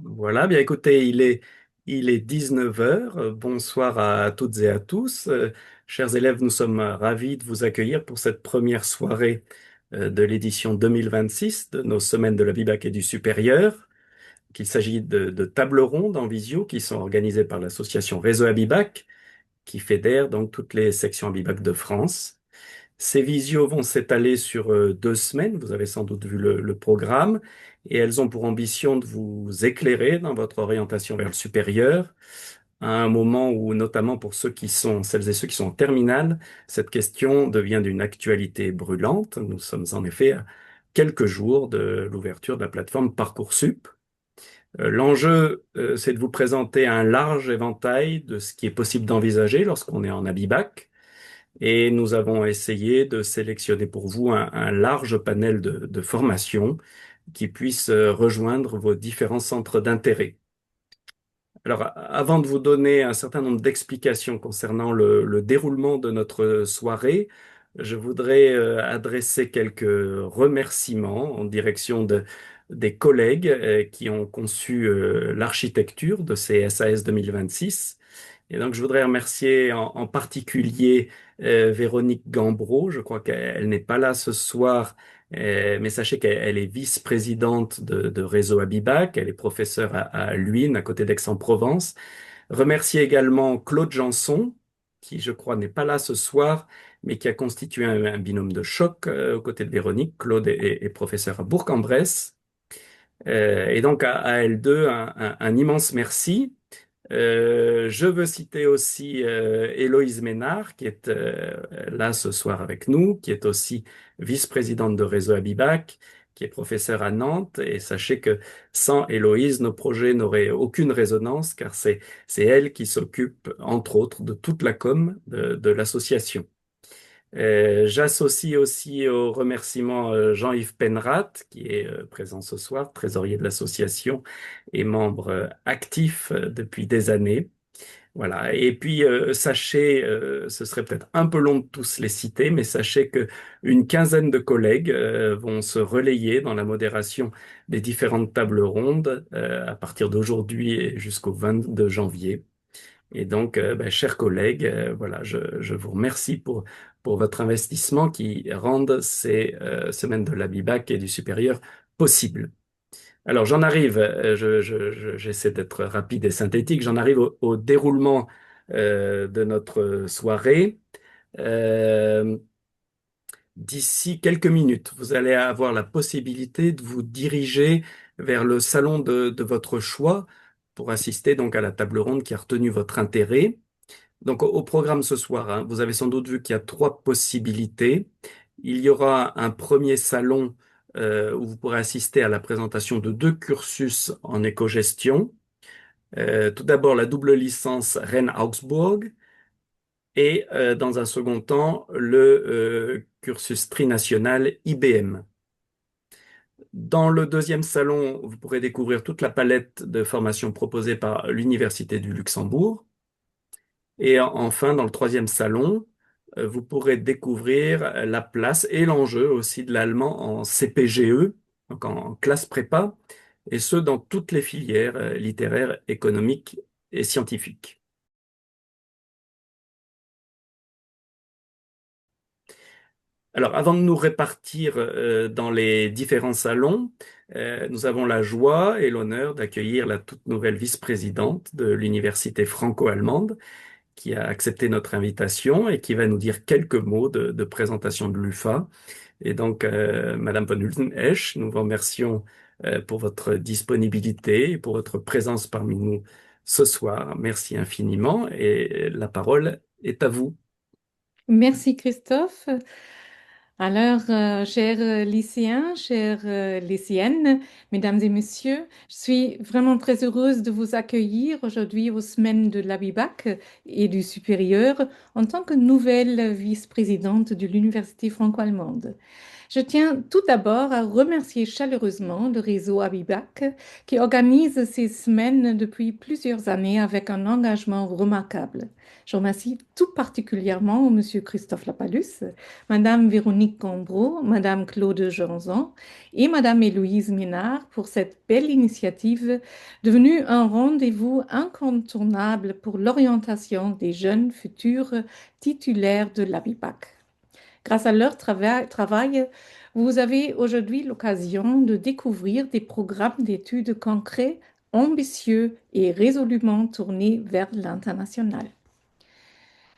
Voilà, bien écoutez, il est 19 heures. Bonsoir à toutes et à tous. Chers élèves, nous sommes ravis de vous accueillir pour cette première soirée de l'édition 2026 de nos semaines de la Bibac et du supérieur. Qu'il s'agit de tables rondes en visio qui sont organisées par l'association Réseau Abibac, qui fédère donc toutes les sections Abibac de France. Ces visios vont s'étaler sur 2 semaines, vous avez sans doute vu le programme, et elles ont pour ambition de vous éclairer dans votre orientation vers le supérieur, à un moment où, notamment pour celles et ceux qui sont en terminale, cette question devient d'une actualité brûlante. Nous sommes en effet à quelques jours de l'ouverture de la plateforme Parcoursup. L'enjeu, c'est de vous présenter un large éventail de ce qui est possible d'envisager lorsqu'on est en Abibac, et nous avons essayé de sélectionner pour vous un large panel de formations qui puissent rejoindre vos différents centres d'intérêt. Alors, avant de vous donner un certain nombre d'explications concernant le déroulement de notre soirée, je voudrais adresser quelques remerciements en direction des collègues qui ont conçu l'architecture de ces SAS 2026. Et donc, je voudrais remercier en particulier Véronique Gambreau. Je crois qu'elle n'est pas là ce soir, mais sachez qu'elle est vice-présidente de Réseau Abibac. Elle est professeure à Luynes, à côté d'Aix-en-Provence. Remercier également Claude Janson, qui, je crois, n'est pas là ce soir, mais qui a constitué un binôme de choc aux côtés de Véronique. Claude est professeur à Bourg-en-Bresse. Et donc, à elle deux, un immense merci. Je veux citer aussi Héloïse Ménard, qui est là ce soir avec nous, qui est aussi vice-présidente de Réseau Abibac, qui est professeure à Nantes. Et sachez que sans Héloïse, nos projets n'auraient aucune résonance, car c'est elle qui s'occupe, entre autres, de toute la com de l'association. J'associe aussi au remerciement Jean-Yves Penrat, qui est présent ce soir, trésorier de l'association et membre actif depuis des années. Voilà. Et puis, sachez, ce serait peut-être un peu long de tous les citer, mais sachez que une quinzaine de collègues vont se relayer dans la modération des différentes tables rondes à partir d'aujourd'hui et jusqu'au 22 janvier. Et donc, chers collègues, voilà, je vous remercie pour votre investissement qui rendent ces semaines de l'Abibac et du supérieur possibles. Alors, j'en arrive, j'essaie d'être rapide et synthétique, j'en arrive au déroulement de notre soirée. Euh, D'ici quelques minutes, vous allez avoir la possibilité de vous diriger vers le salon de votre choix pour assister donc à la table ronde qui a retenu votre intérêt. Donc au programme ce soir, hein, vous avez sans doute vu qu'il y a trois possibilités. Il y aura un premier salon où vous pourrez assister à la présentation de deux cursus en éco-gestion. Tout d'abord la double licence Rennes-Augsbourg et dans un second temps le cursus trinational IBM. Dans le deuxième salon, vous pourrez découvrir toute la palette de formations proposées par l'Université du Luxembourg. Et enfin, dans le troisième salon, vous pourrez découvrir la place et l'enjeu aussi de l'allemand en CPGE, donc en classe prépa, et ce dans toutes les filières littéraires, économiques et scientifiques. Alors, avant de nous répartir dans les différents salons, nous avons la joie et l'honneur d'accueillir la toute nouvelle vice-présidente de l'Université franco-allemande, qui a accepté notre invitation et qui va nous dire quelques mots de présentation de l'UFA. Et donc, Madame von Hülsen-Esch, nous vous remercions pour votre disponibilité et pour votre présence parmi nous ce soir. Merci infiniment et la parole est à vous. Merci Christophe. Alors, chers lycéens, chères lycéennes, mesdames et messieurs, je suis vraiment très heureuse de vous accueillir aujourd'hui aux semaines de l'ABIBAC et du supérieur en tant que nouvelle vice-présidente de l'Université franco-allemande. Je tiens tout d'abord à remercier chaleureusement le réseau Abibac qui organise ces semaines depuis plusieurs années avec un engagement remarquable. Je remercie tout particulièrement Monsieur Christophe Lapalus, Madame Véronique Gambreau, Madame Claude Jorzan et Madame Héloïse Minard pour cette belle initiative devenue un rendez-vous incontournable pour l'orientation des jeunes futurs titulaires de l'Abibac. Grâce à leur travail, vous avez aujourd'hui l'occasion de découvrir des programmes d'études concrets, ambitieux et résolument tournés vers l'international.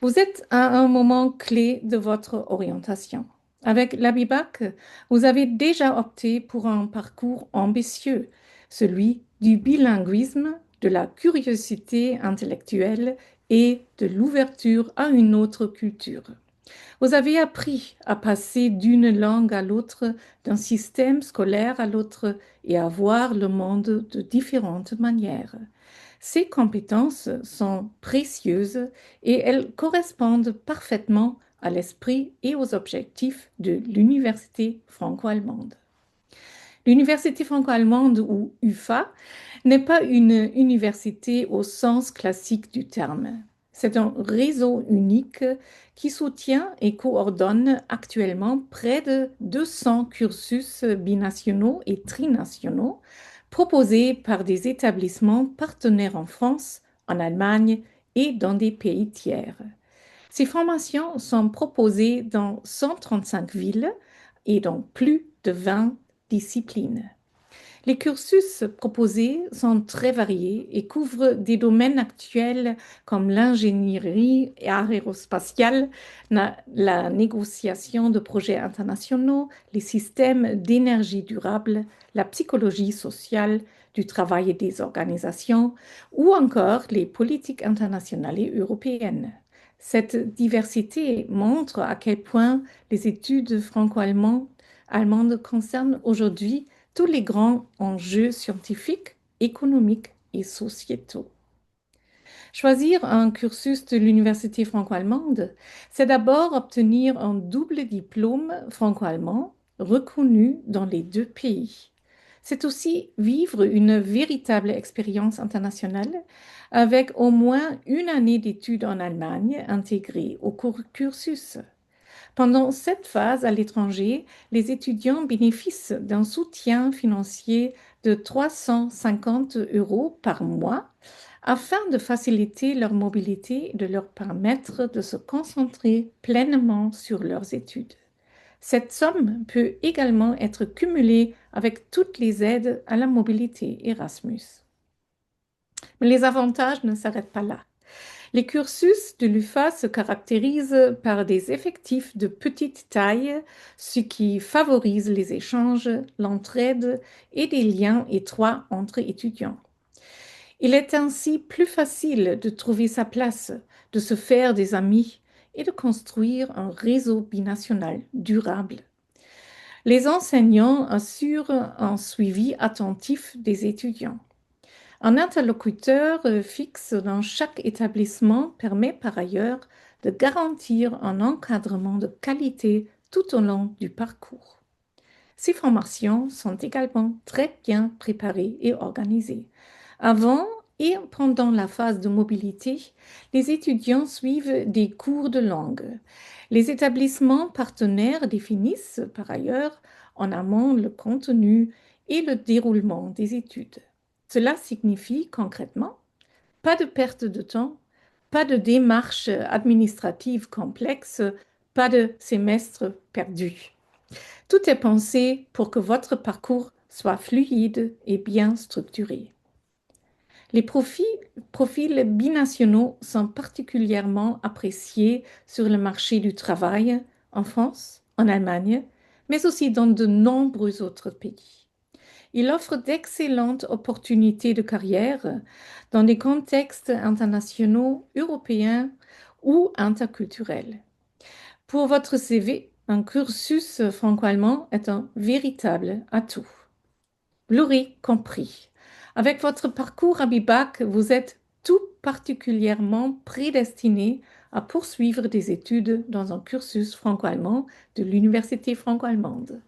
Vous êtes à un moment clé de votre orientation. Avec l'ABIBAC, vous avez déjà opté pour un parcours ambitieux, celui du bilinguisme, de la curiosité intellectuelle et de l'ouverture à une autre culture. Vous avez appris à passer d'une langue à l'autre, d'un système scolaire à l'autre et à voir le monde de différentes manières. Ces compétences sont précieuses et elles correspondent parfaitement à l'esprit et aux objectifs de l'Université franco-allemande. L'Université franco-allemande ou UFA n'est pas une université au sens classique du terme. C'est un réseau unique qui soutient et coordonne actuellement près de 200 cursus binationaux et trinationaux proposés par des établissements partenaires en France, en Allemagne et dans des pays tiers. Ces formations sont proposées dans 135 villes et dans plus de 20 disciplines. Les cursus proposés sont très variés et couvrent des domaines actuels comme l'ingénierie aérospatiale, la négociation de projets internationaux, les systèmes d'énergie durable, la psychologie sociale, du travail et des organisations, ou encore les politiques internationales et européennes. Cette diversité montre à quel point les études franco-allemandes concernent aujourd'hui tous les grands enjeux scientifiques, économiques et sociétaux. Choisir un cursus de l'université franco-allemande, c'est d'abord obtenir un double diplôme franco-allemand reconnu dans les deux pays. C'est aussi vivre une véritable expérience internationale avec au moins une année d'études en Allemagne intégrée au cursus. Pendant cette phase à l'étranger, les étudiants bénéficient d'un soutien financier de 350 euros par mois afin de faciliter leur mobilité et de leur permettre de se concentrer pleinement sur leurs études. Cette somme peut également être cumulée avec toutes les aides à la mobilité Erasmus. Mais les avantages ne s'arrêtent pas là. Les cursus de l'UFA se caractérisent par des effectifs de petite taille, ce qui favorise les échanges, l'entraide et des liens étroits entre étudiants. Il est ainsi plus facile de trouver sa place, de se faire des amis et de construire un réseau binational durable. Les enseignants assurent un suivi attentif des étudiants. Un interlocuteur fixe dans chaque établissement permet par ailleurs de garantir un encadrement de qualité tout au long du parcours. Ces formations sont également très bien préparées et organisées. Avant et pendant la phase de mobilité, les étudiants suivent des cours de langue. Les établissements partenaires définissent par ailleurs en amont le contenu et le déroulement des études. Cela signifie concrètement pas de perte de temps, pas de démarches administratives complexes, pas de semestre perdu. Tout est pensé pour que votre parcours soit fluide et bien structuré. Les profils binationaux sont particulièrement appréciés sur le marché du travail en France, en Allemagne, mais aussi dans de nombreux autres pays. Il offre d'excellentes opportunités de carrière dans des contextes internationaux, européens ou interculturels. Pour votre CV, un cursus franco-allemand est un véritable atout. Vous l'aurez compris. Avec votre parcours à Bibac, vous êtes tout particulièrement prédestiné à poursuivre des études dans un cursus franco-allemand de l'Université franco-allemande.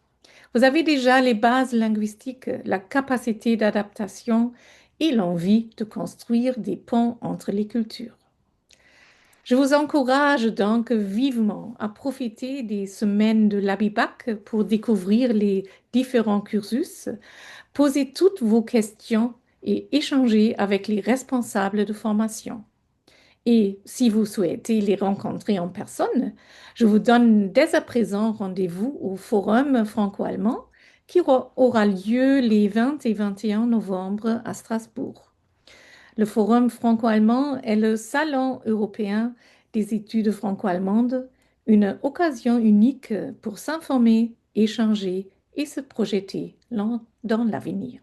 Vous avez déjà les bases linguistiques, la capacité d'adaptation et l'envie de construire des ponts entre les cultures. Je vous encourage donc vivement à profiter des semaines de l'ABIBAC pour découvrir les différents cursus, poser toutes vos questions et échanger avec les responsables de formation. Et si vous souhaitez les rencontrer en personne, je vous donne dès à présent rendez-vous au Forum franco-allemand qui aura lieu les 20 et 21 novembre à Strasbourg. Le Forum franco-allemand est le salon européen des études franco-allemandes, une occasion unique pour s'informer, échanger et se projeter dans l'avenir.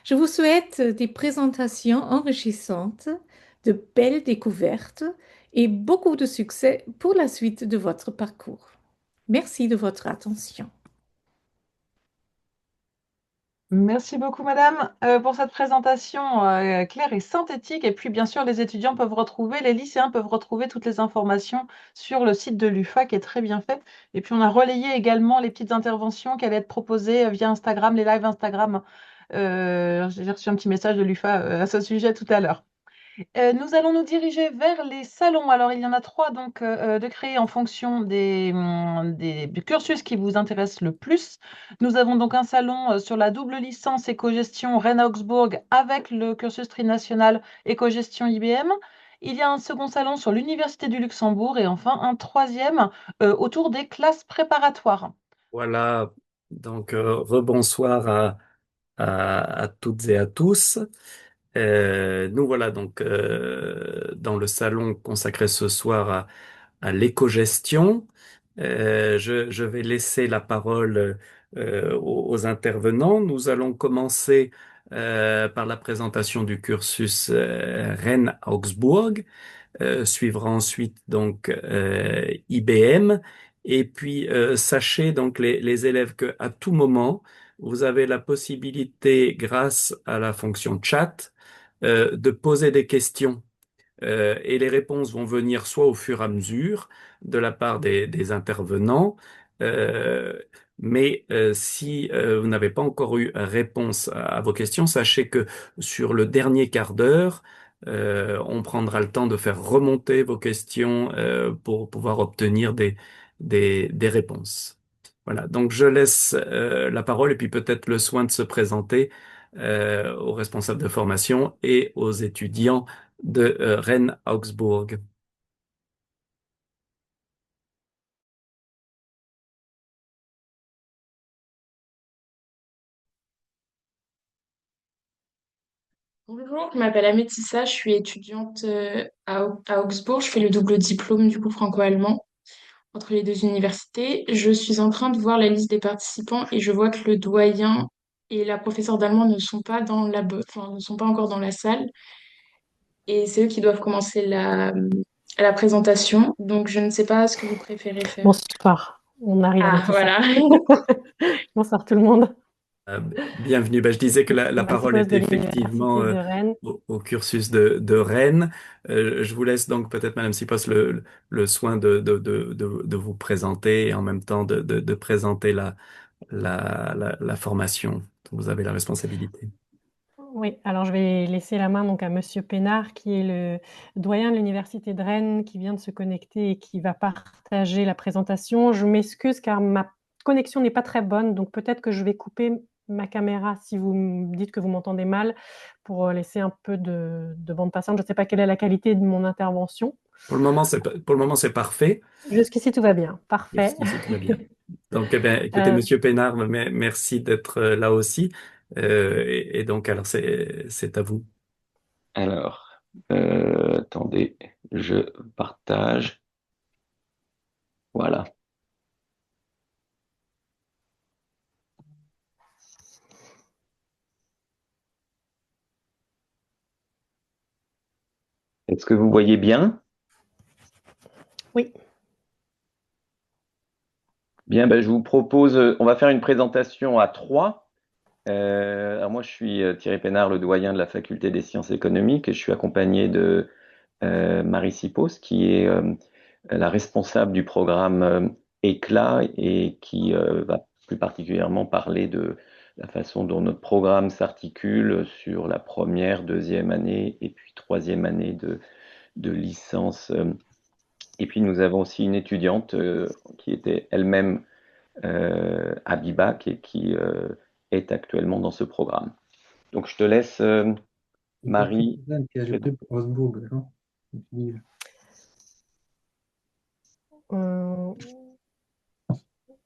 Je vous souhaite des présentations enrichissantes, de belles découvertes et beaucoup de succès pour la suite de votre parcours. Merci de votre attention. Merci beaucoup, madame, pour cette présentation claire et synthétique. Et puis, bien sûr, les étudiants peuvent retrouver, les lycéens peuvent retrouver toutes les informations sur le site de l'UFA qui est très bien fait. Et puis, on a relayé également les petites interventions qui allaient être proposées via Instagram, les lives Instagram. J'ai reçu un petit message de l'UFA à ce sujet tout à l'heure. Nous allons nous diriger vers les salons. Alors, il y en a trois donc de créer en fonction des cursus qui vous intéressent le plus. Nous avons donc un salon sur la double licence éco-gestion Rennes-Augsbourg avec le cursus trinational éco-gestion IBM. Il y a un second salon sur l'Université du Luxembourg et enfin un troisième autour des classes préparatoires. Voilà, donc rebonsoir à toutes et à tous. Nous voilà donc dans le salon consacré ce soir à l'éco-gestion. Je vais laisser la parole aux intervenants. Nous allons commencer par la présentation du cursus Rennes-Augsbourg. Suivra ensuite donc IBM. Et puis sachez donc les élèves que à tout moment, vous avez la possibilité, grâce à la fonction chat, de poser des questions et les réponses vont venir soit au fur et à mesure de la part des intervenants, euh, mais si vous n'avez pas encore eu réponse à vos questions, sachez que sur le dernier quart d'heure, on prendra le temps de faire remonter vos questions pour pouvoir obtenir des réponses. Voilà, donc je laisse la parole et puis peut-être le soin de se présenter aux responsables de formation et aux étudiants de Rennes-Augsbourg. Bonjour, je m'appelle Amétissa, je suis étudiante à Augsbourg. Je fais le double diplôme du coup franco-allemand entre les deux universités. Je suis en train de voir la liste des participants et je vois que le doyen et la professeure d'allemand ne sont pas enfin, ne sont pas encore dans la salle et c'est eux qui doivent commencer la présentation. Donc je ne sais pas ce que vous préférez faire. Bonsoir, on arrive à Ah, Métissa. voilà. Bonsoir tout le monde. Bienvenue. Ben, je disais que la Madame parole Sipos était de effectivement l'Université de Rennes. au cursus de Rennes. Je vous laisse donc peut-être, Madame Sipos, le soin de vous présenter et en même temps de présenter la formation dont vous avez la responsabilité. Oui, alors je vais laisser la main donc à Monsieur Pénard, qui est le doyen de l'Université de Rennes, qui vient de se connecter et qui va partager la présentation. Je m'excuse car ma connexion n'est pas très bonne, donc peut-être que je vais couper ma caméra si vous me dites que vous m'entendez mal, pour laisser un peu de bande passante. Je ne sais pas quelle est la qualité de mon intervention. Pour le moment, c'est parfait. Jusqu'ici, tout va bien. Parfait. Jusqu'ici, tout va bien. Donc, eh ben, écoutez, Euh, Monsieur Pénard, merci d'être là aussi. Et donc, alors, c'est à vous. Alors, attendez, je partage. Voilà. Est-ce que vous voyez bien? oui. Bien, ben, je vous propose, on va faire une présentation à trois. Alors moi, je suis Thierry Pénard, le doyen de la faculté des sciences économiques, et je suis accompagné de Marie Sipos, qui est la responsable du programme Éclat et qui va plus particulièrement parler de la façon dont notre programme s'articule sur la première, deuxième année et puis troisième année de licence. Et puis nous avons aussi une étudiante qui était elle-même à Bibac et qui est actuellement dans ce programme. Donc je te laisse, Marie. Qui a ajouté pour Augsbourg, non?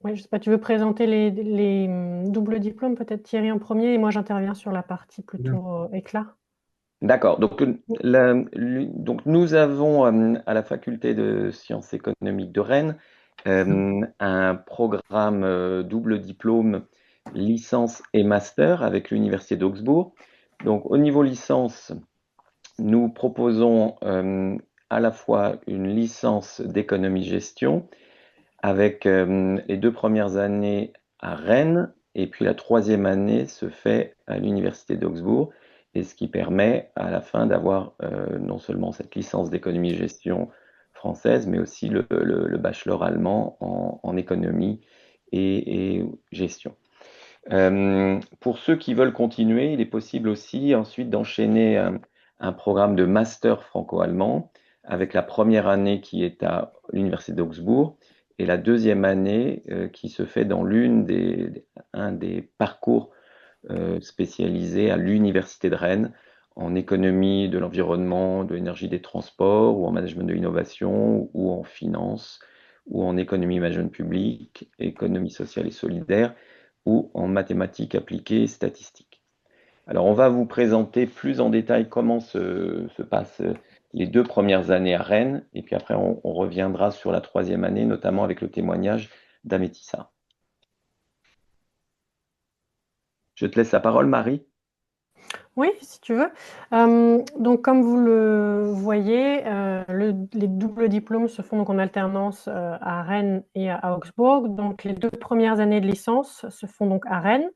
Oui, je sais pas, tu veux présenter les doubles diplômes, peut-être Thierry en premier, et moi j'interviens sur la partie plutôt éclat. D'accord. Donc, donc nous avons à la faculté de sciences économiques de Rennes un programme double diplôme licence et master avec l'université d'Augsbourg. Donc au niveau licence, nous proposons à la fois une licence d'économie-gestion avec les 2 premières années à Rennes et puis la 3e année se fait à l'université d'Augsbourg, et ce qui permet à la fin d'avoir non seulement cette licence d'économie-gestion française, mais aussi le bachelor allemand en économie et gestion. Pour ceux qui veulent continuer, il est possible aussi ensuite d'enchaîner un programme de master franco-allemand avec la première année qui est à l'université d'Augsbourg et la deuxième année qui se fait dans un des parcours spécialisés à l'université de Rennes en économie de l'environnement, de l'énergie des transports ou en management de l'innovation ou en finance ou en économie management public, économie sociale et solidaire ou en mathématiques appliquées et statistiques. Alors, on va vous présenter plus en détail comment se passent les 2 premières années à Rennes, et puis après, on reviendra sur la 3e année, notamment avec le témoignage d'Amétissa. Je te laisse la parole, Marie. Oui, si tu veux. Donc, comme vous le voyez, les doubles diplômes se font donc en alternance à Rennes et à Augsbourg. Donc, les 2 premières années de licence se font donc à Rennes.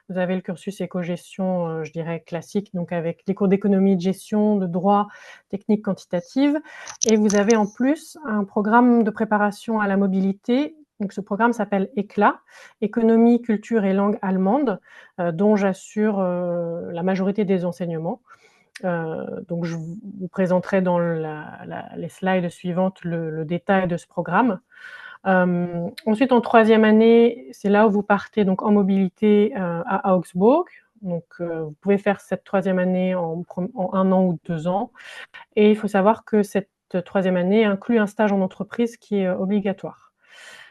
Vous avez le cursus éco-gestion, je dirais classique, donc avec des cours d'économie, de gestion, de droit, technique quantitative. Et vous avez en plus un programme de préparation à la mobilité. Donc, ce programme s'appelle Éclat, économie, culture et langue allemande, dont j'assure la majorité des enseignements. Donc je vous présenterai dans les slides suivantes le détail de ce programme. Ensuite, en 3e année, c'est là où vous partez donc en mobilité à Augsbourg. Donc vous pouvez faire cette 3e année en 1 an ou 2 ans. Et il faut savoir que cette 3e année inclut un stage en entreprise qui est obligatoire.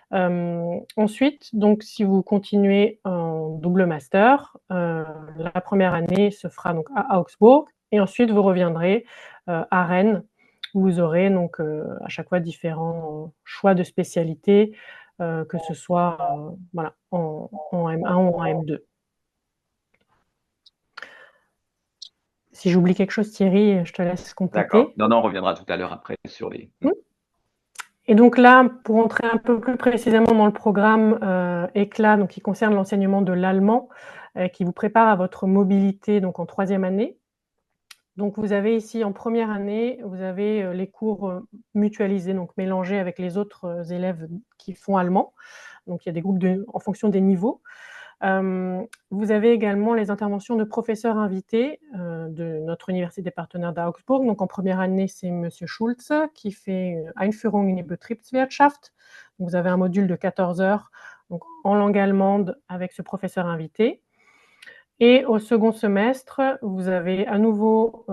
Ensuite, donc, si vous continuez en double master, la première année se fera donc à Augsbourg, et ensuite vous reviendrez à Rennes, où vous aurez donc à chaque fois différents choix de spécialité, que ce soit voilà, en M1 ou en M2. Si j'oublie quelque chose, Thierry, je te laisse compléter. D'accord. Non, on reviendra tout à l'heure après sur les... Et donc là, pour entrer un peu plus précisément dans le programme Éclat, donc qui concerne l'enseignement de l'allemand, qui vous prépare à votre mobilité donc en 3e année. Donc vous avez ici en première année, vous avez les cours mutualisés, donc mélangés avec les autres élèves qui font allemand. Donc il y a des groupes en fonction des niveaux. Vous avez également les interventions de professeurs invités de notre université partenaire d'Augsbourg. Donc en première année, c'est M. Schulze qui fait Einführung in die Betriebswirtschaft. Donc, vous avez un module de 14 heures donc, en langue allemande avec ce professeur invité. Et au second semestre, vous avez à nouveau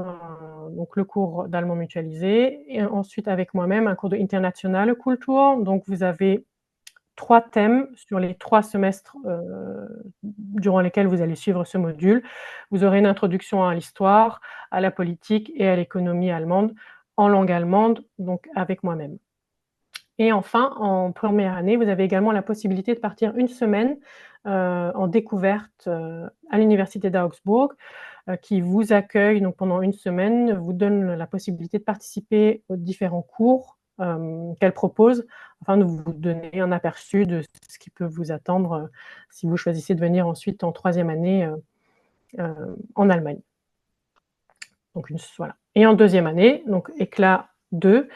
donc le cours d'allemand mutualisé et ensuite avec moi-même un cours de Internationale Kultur. Donc vous avez 3 thèmes sur les 3 semestres durant lesquels vous allez suivre ce module. Vous aurez une introduction à l'histoire, à la politique et à l'économie allemande en langue allemande, donc avec moi-même. Et enfin, en première année, vous avez également la possibilité de partir une semaine en découverte à l'université d'Augsbourg, qui vous accueille donc pendant une semaine, vous donne la possibilité de participer aux différents cours qu'elle propose, afin de vous donner un aperçu de ce qui peut vous attendre si vous choisissez de venir ensuite en 3e année en Allemagne. Donc voilà, Et en deuxième année, donc éclat 2,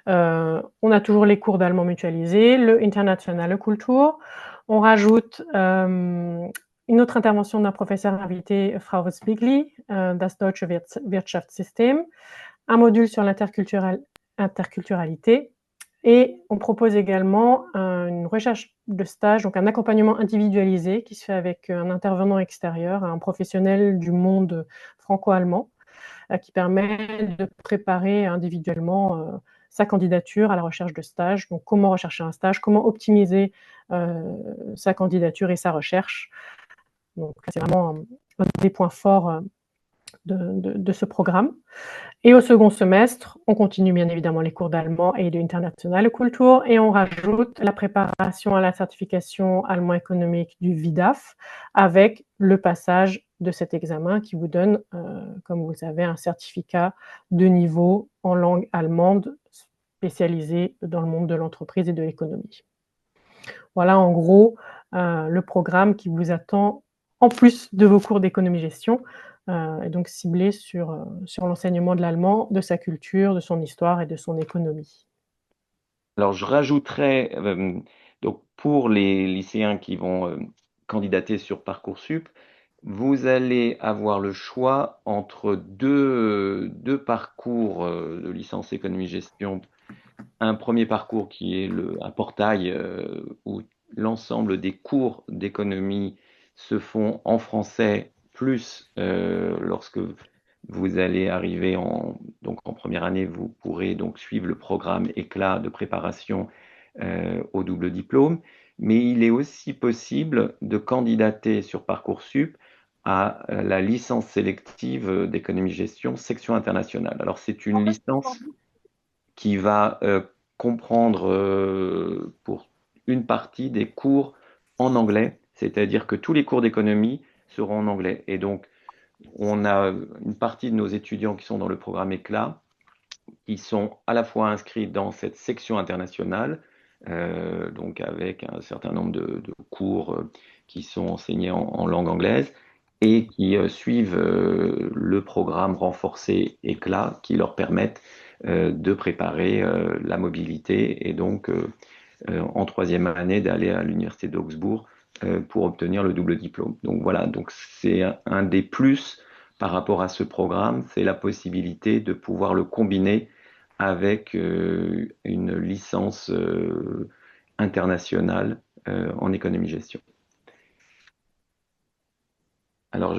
on a toujours les cours d'allemand mutualisé, le internationale Kultur. On rajoute une autre intervention d'un professeur invité, Frau Spigli, das Deutsche Wirtschaftssystem, un module sur l'interculturalité, et on propose également une recherche de stage, donc un accompagnement individualisé qui se fait avec un intervenant extérieur, un professionnel du monde franco-allemand, qui permet de préparer individuellement sa candidature à la recherche de stage. Donc, comment rechercher un stage, comment optimiser sa candidature et sa recherche. Donc, c'est vraiment un des points forts de ce programme. Et au second semestre, on continue bien évidemment les cours d'allemand et de internationale Kultur, et on rajoute la préparation à la certification allemand économique du VIDAF avec le passage de cet examen qui vous donne, comme vous le savez, un certificat de niveau en langue allemande spécialisé dans le monde de l'entreprise et de l'économie. Voilà en gros le programme qui vous attend en plus de vos cours d'économie-gestion, et donc ciblé sur l'enseignement de l'allemand, de sa culture, de son histoire et de son économie. Alors, je rajouterais, donc pour les lycéens qui vont candidater sur Parcoursup, vous allez avoir le choix entre deux parcours de licence économie-gestion. Un premier parcours qui est un portail où l'ensemble des cours d'économie se font en français, plus lorsque vous allez arriver donc en première année, vous pourrez donc suivre le programme éclat de préparation au double diplôme. Mais il est aussi possible de candidater sur Parcoursup à la licence sélective d'économie-gestion, section internationale. Alors, c'est une licence qui va comprendre pour une partie des cours en anglais, c'est-à-dire que tous les cours d'économie seront en anglais. Et donc, on a une partie de nos étudiants qui sont dans le programme éclat, qui sont à la fois inscrits dans cette section internationale, donc avec un certain nombre de cours qui sont enseignés en langue anglaise, et qui suivent le programme renforcé éclat qui leur permettent de préparer la mobilité et donc en troisième année d'aller à l'université d'Augsbourg pour obtenir le double diplôme. Donc voilà, donc c'est un des plus par rapport à ce programme, c'est la possibilité de pouvoir le combiner avec une licence internationale en économie-gestion. Alors,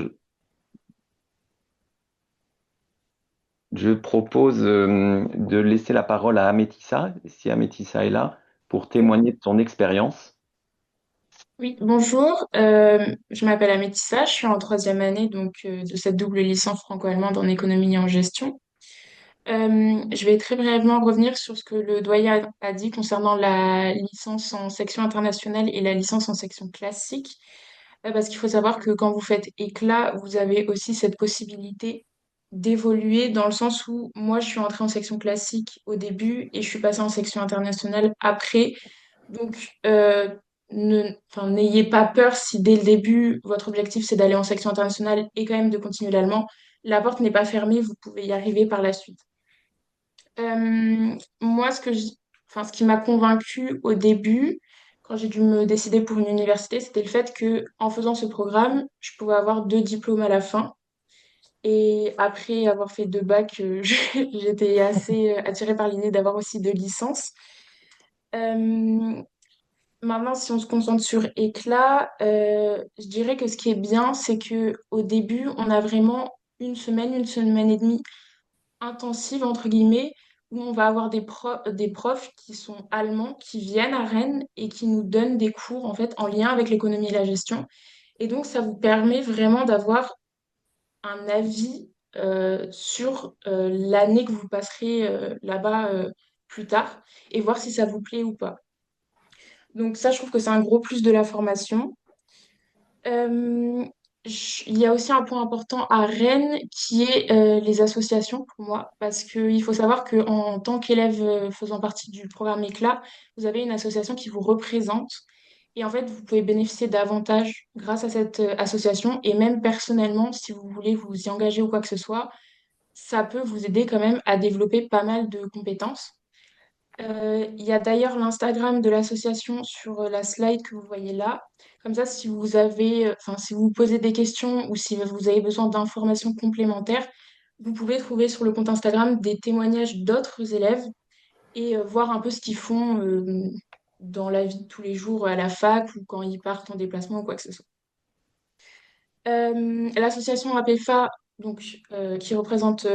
je propose de laisser la parole à Amétissa, si Amétissa est là, pour témoigner de son expérience. Oui, bonjour. Je m'appelle Amétissa, je suis en troisième année donc, de cette double licence franco-allemande en économie et en gestion. Je vais très brièvement revenir sur ce que le doyen a dit concernant la licence en section internationale et la licence en section classique. Parce qu'il faut savoir que quand vous faites éclat, vous avez aussi cette possibilité d'évoluer dans le sens où moi, je suis entrée en section classique au début et je suis passée en section internationale après. Donc, n'ayez pas peur si dès le début, votre objectif, c'est d'aller en section internationale et quand même de continuer l'allemand. La porte n'est pas fermée, vous pouvez y arriver par la suite. Moi, ce qui m'a convaincue au début, quand j'ai dû me décider pour une université, c'était le fait que en faisant ce programme, je pouvais avoir deux diplômes à la fin. Et après avoir fait deux bacs, j'étais assez attirée par l'idée d'avoir aussi deux licences. Euh, Maintenant, si on se concentre sur éclat, je dirais que ce qui est bien, c'est que au début, on a vraiment une semaine et demie intensive, entre guillemets, où on va avoir des profs qui sont allemands, qui viennent à Rennes et qui nous donnent des cours en fait en lien avec l'économie et la gestion. Et donc, ça vous permet vraiment d'avoir un avis sur l'année que vous passerez là-bas plus tard et voir si ça vous plaît ou pas. Donc ça, je trouve que c'est un gros plus de la formation. Euh, il y a aussi un point important à Rennes qui est les associations pour moi, parce qu'il faut savoir qu'en tant qu'élève faisant partie du programme Éclat, vous avez une association qui vous représente et en fait, vous pouvez bénéficier d'avantages grâce à cette association et même personnellement, si vous voulez vous y engager ou quoi que ce soit, ça peut vous aider quand même à développer pas mal de compétences. Il y a d'ailleurs l'Instagram de l'association sur la slide que vous voyez là. Comme ça, si vous avez, enfin, si vous vous posez des questions ou si vous avez besoin d'informations complémentaires, vous pouvez trouver sur le compte Instagram des témoignages d'autres élèves et voir un peu ce qu'ils font dans la vie de tous les jours à la fac ou quand ils partent en déplacement ou quoi que ce soit. L'association APEFA, donc, qui représente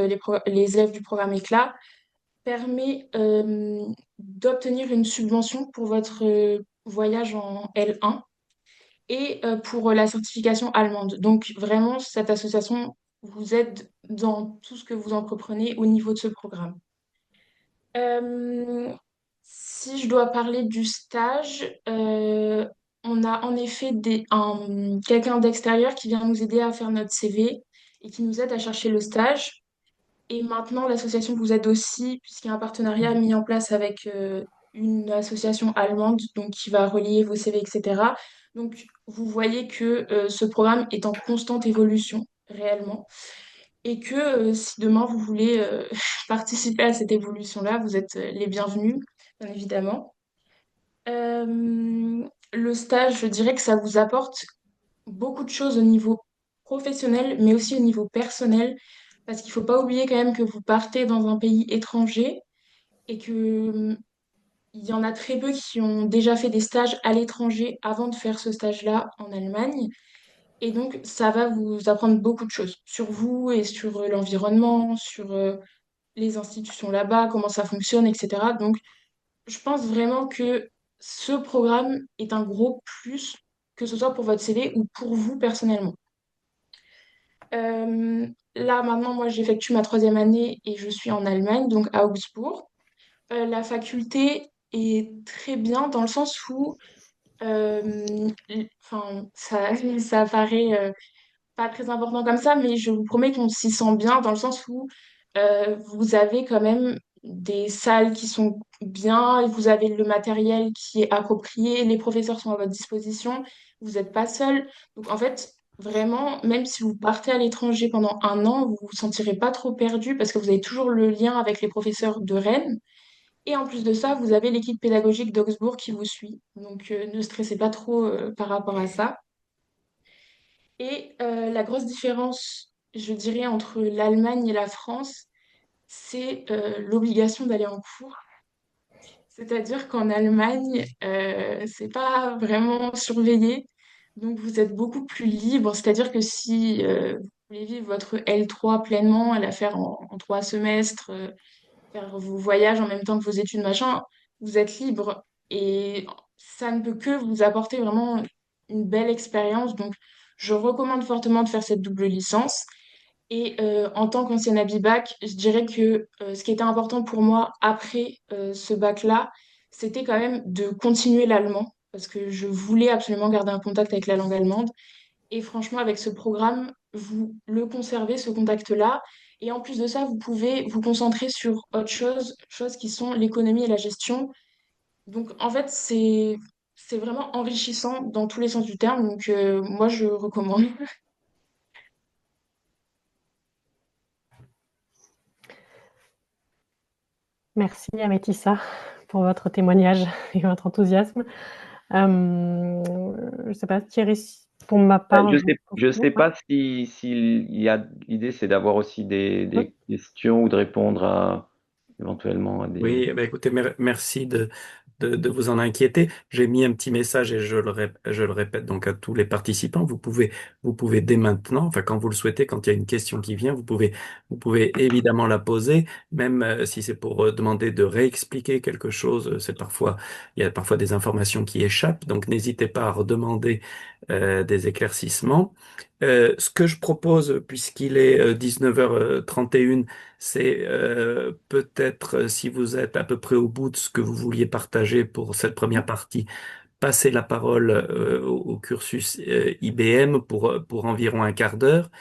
les élèves du programme ECLA, permet d'obtenir une subvention pour votre voyage en L1 et pour la certification allemande. Donc vraiment, cette association vous aide dans tout ce que vous entreprenez au niveau de ce programme. Euh, Si je dois parler du stage, on a en effet quelqu'un d'extérieur qui vient nous aider à faire notre CV et qui nous aide à chercher le stage. Et maintenant, l'association vous aide aussi, puisqu'il y a un partenariat mis en place avec une association allemande donc, qui va relier vos CV, etc. Donc, vous voyez que ce programme est en constante évolution, réellement. Et que si demain vous voulez participer à cette évolution-là, vous êtes les bienvenus, bien évidemment. Le stage, je dirais que ça vous apporte beaucoup de choses au niveau professionnel, mais aussi au niveau personnel, parce qu'il ne faut pas oublier quand même que vous partez dans un pays étranger et que il y en a très peu qui ont déjà fait des stages à l'étranger avant de faire ce stage-là en Allemagne. Et donc, ça va vous apprendre beaucoup de choses sur vous et sur l'environnement, sur les institutions là-bas, comment ça fonctionne, etc. Donc, je pense vraiment que ce programme est un gros plus, que ce soit pour votre CV ou pour vous personnellement. Là, maintenant, moi, j'effectue ma troisième année et je suis en Allemagne, donc à Augsbourg. La faculté est très bien dans le sens où, enfin, ça, ça paraît pas très important comme ça, mais je vous promets qu'on s'y sent bien dans le sens où vous avez quand même des salles qui sont bien, vous avez le matériel qui est approprié, les professeurs sont à votre disposition, vous n'êtes pas seul. Donc en fait, vraiment, même si vous partez à l'étranger pendant un an, vous vous sentirez pas trop perdu parce que vous avez toujours le lien avec les professeurs de Rennes. Et en plus de ça, vous avez l'équipe pédagogique d'Augsbourg qui vous suit. Donc ne stressez pas trop par rapport à ça. Et la grosse différence, je dirais, entre l'Allemagne et la France, c'est l'obligation d'aller en cours. C'est-à-dire qu'en Allemagne, c'est pas vraiment surveillé, donc vous êtes beaucoup plus libre. C'est-à-dire que si vous voulez vivre votre L3 pleinement, et la faire en 3 semestres, faire vos voyages en même temps que vos études, machin, vous êtes libre. Et ça ne peut que vous apporter vraiment une belle expérience. Donc, je recommande fortement de faire cette double licence. Et en tant qu'ancienne Abibac, je dirais que ce qui était important pour moi après ce bac-là, c'était quand même de continuer l'allemand, parce que je voulais absolument garder un contact avec la langue allemande. Et franchement, avec ce programme, vous le conservez, ce contact-là. Et en plus de ça, vous pouvez vous concentrer sur autre chose, choses qui sont l'économie et la gestion. Donc, en fait, c'est vraiment enrichissant dans tous les sens du terme. Donc, moi, je recommande. Merci Amétissa pour votre témoignage et votre enthousiasme. Je ne sais pas, Thierry, pour ma part, Je sais pas si, s'il y a l'idée, c'est d'avoir aussi des questions ou de répondre à éventuellement à des. Oui, eh ben, écoutez, merci de vous en inquiéter. J'ai mis un petit message et je le répète donc à tous les participants. Vous pouvez dès maintenant, enfin quand vous le souhaitez, quand il y a une question qui vient, vous pouvez évidemment la poser, même si c'est pour demander de réexpliquer quelque chose. Il y a parfois des informations qui échappent, donc n'hésitez pas à redemander des éclaircissements. Ce que je propose, puisqu'il est 19h31, c'est peut-être, si vous êtes à peu près au bout de ce que vous vouliez partager pour cette première partie, passer la parole au cursus IBM pour environ un quart d'heure.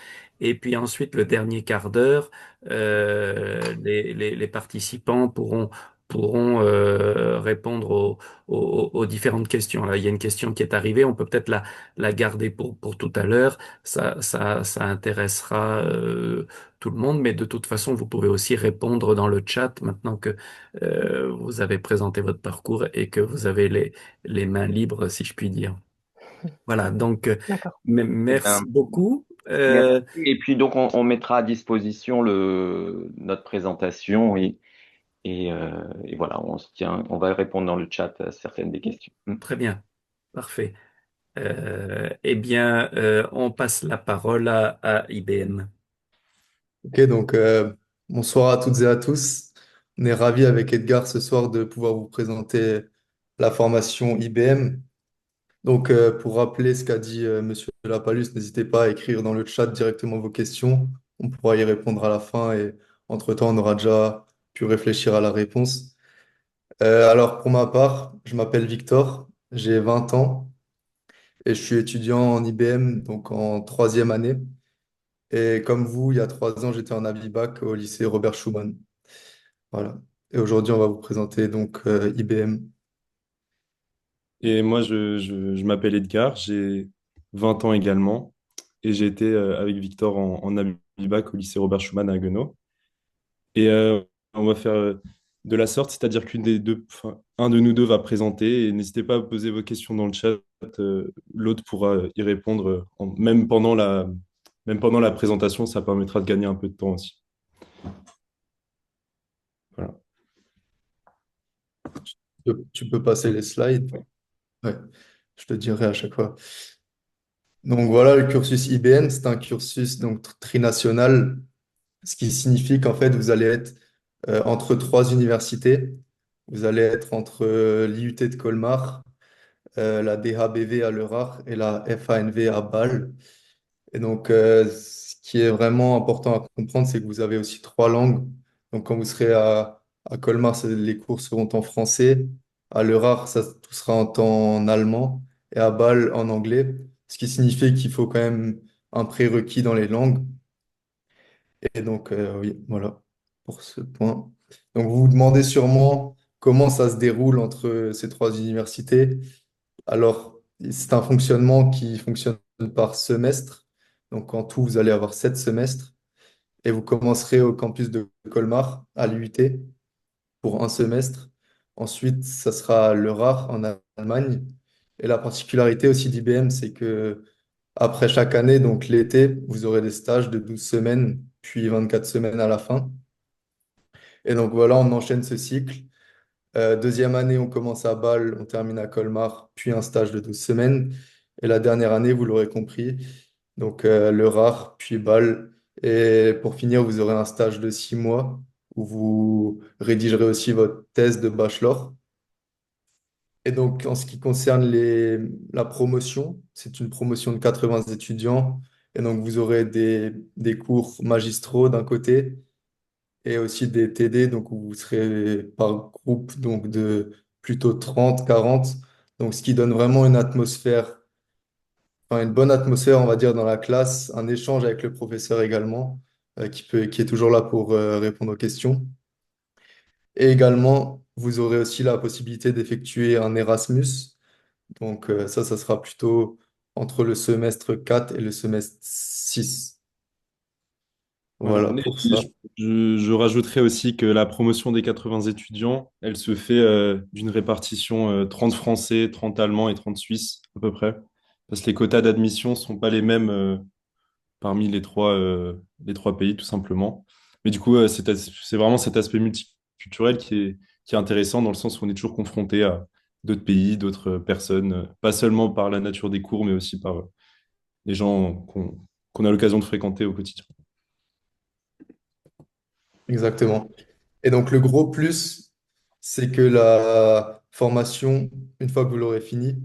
Et puis ensuite, le dernier quart d'heure, les participants pourront répondre aux différentes questions. Là, il y a une question qui est arrivée, on peut peut-être la garder pour tout à l'heure. Ça intéressera tout le monde, mais de toute façon, vous pouvez aussi répondre dans le chat maintenant que vous avez présenté votre parcours et que vous avez les mains libres, si je puis dire. Voilà, donc D'accord. Eh bien, merci beaucoup. merci. Et puis donc on mettra à disposition notre présentation et voilà, on va répondre dans le chat à certaines des questions. Très bien, parfait. Eh bien, on passe la parole à IBM. Ok, donc bonsoir à toutes et à tous. On est ravis avec Edgar ce soir de pouvoir vous présenter la formation IBM. Donc pour rappeler ce qu'a dit Monsieur Lapalus, n'hésitez pas à écrire dans le chat directement vos questions. On pourra y répondre à la fin et entre-temps, on aura déjà pu réfléchir à la réponse. Alors pour ma part, je m'appelle Victor, j'ai 20 ans et je suis étudiant en IBM, donc en troisième année. Et comme vous, il y a 3 ans, j'étais en avis-bac au lycée Robert Schuman. Voilà. Et aujourd'hui, on va vous présenter donc IBM. Et moi, je m'appelle Edgar, j'ai 20 ans également, et j'ai été avec Victor en Abibac au lycée Robert Schuman à Haguenau. Et on va faire de la sorte, c'est-à-dire qu'une des deux, enfin, un de nous deux va présenter, et n'hésitez pas à poser vos questions dans le chat, l'autre pourra y répondre, même pendant la présentation, ça permettra de gagner un peu de temps aussi. Voilà. Tu peux passer les slides. Ouais, je te dirai à chaque fois. Donc voilà, le cursus IBM, c'est un cursus donc trinational, ce qui signifie qu'en fait, vous allez être entre trois universités. Vous allez être entre l'IUT de Colmar, la DHBV à Lörrach et la FANV à Bâle. Et donc, ce qui est vraiment important à comprendre, c'est que vous avez aussi trois langues. Donc, quand vous serez à Colmar, les cours seront en français. À Lörrach, ça, tout sera en allemand. Et à Bâle, en anglais. Ce qui signifie qu'il faut quand même un prérequis dans les langues. Et donc, oui, voilà pour ce point. Donc, vous vous demandez sûrement comment ça se déroule entre ces trois universités. Alors, c'est un fonctionnement qui fonctionne par semestre. Donc, en tout, vous allez avoir 7 semestres et vous commencerez au campus de Colmar, à l'IUT, pour un semestre. Ensuite, ça sera le RAR en Allemagne. Et la particularité aussi d'IBM, c'est que après chaque année, donc l'été, vous aurez des stages de 12 semaines, puis 24 semaines à la fin. Et donc voilà, on enchaîne ce cycle. Deuxième année, on commence à Bâle, on termine à Colmar, puis un stage de 12 semaines. Et la dernière année, vous l'aurez compris, donc le RAR, puis Bâle. Et pour finir, vous aurez un stage de 6 mois où vous rédigerez aussi votre thèse de bachelor. Et donc, en ce qui concerne la promotion, c'est une promotion de 80 étudiants. Et donc, vous aurez des cours magistraux d'un côté et aussi des TD, donc où vous serez par groupe donc de plutôt 30 40 donc ce qui donne vraiment une atmosphère, enfin une bonne atmosphère, on va dire, dans la classe, un échange avec le professeur également, qui est toujours là pour répondre aux questions. Et également, vous aurez aussi la possibilité d'effectuer un Erasmus, donc ça sera plutôt entre le semestre 4 et le semestre 6. Voilà. Voilà Mais pour ça. je rajouterais aussi que la promotion des 80 étudiants, elle se fait d'une répartition 30 Français, 30 Allemands et 30 Suisses à peu près. Parce que les quotas d'admission ne sont pas les mêmes parmi les trois pays, tout simplement. Mais du coup, c'est vraiment cet aspect multiculturel qui est intéressant dans le sens où on est toujours confronté à d'autres pays, d'autres personnes, pas seulement par la nature des cours, mais aussi par les gens qu'on a l'occasion de fréquenter au quotidien. Exactement. Et donc, le gros plus, c'est que la formation, une fois que vous l'aurez finie,